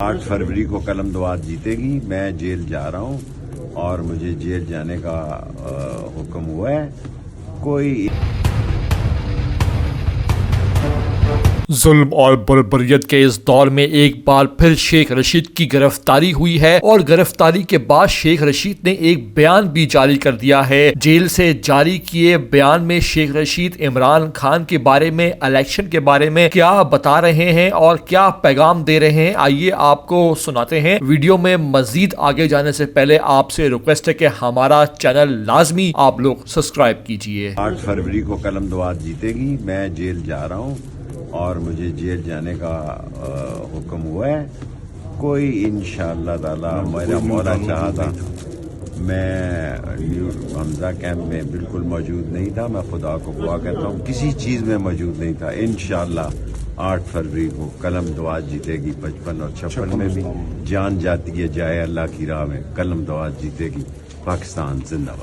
8 फरवरी को कलम दवात जीतेगी। मैं जेल जा रहा हूं और मुझे जेल जाने का हुक्म हुआ है। कोई जुल्म और बर्बरियत के इस दौर में एक बार फिर शेख रशीद की गिरफ्तारी हुई है और गिरफ्तारी के बाद शेख रशीद ने एक बयान भी जारी कर दिया है। जेल से जारी किए बयान में शेख रशीद इमरान खान के बारे में, इलेक्शन के बारे में क्या बता रहे हैं और क्या पैगाम दे रहे हैं, आइए आपको सुनाते हैं। वीडियो में मजीद आगे जाने से पहले आपसे रिक्वेस्ट है कि हमारा चैनल लाजमी आप लोग सब्सक्राइब कीजिए। 8 फरवरी को कलम दवात जीतेगी। मैं जेल जा रहा हूं और मुझे जेल जाने का हुक्म हुआ है। कोई इंशाअल्लाह ताला मेरा मौला चाहा था। मैं न्यू हमजा कैंप में बिल्कुल मौजूद नहीं था। मैं खुदा को दुआ करता हूँ किसी चीज़ में मौजूद नहीं था। इंशाअल्लाह 8 फरवरी को कलम दवात जीतेगी। 55 और 56 में भी जान जाती है जाए अल्लाह की राह में। कलम दवात जीतेगी। पाकिस्तान जिंदाबाद।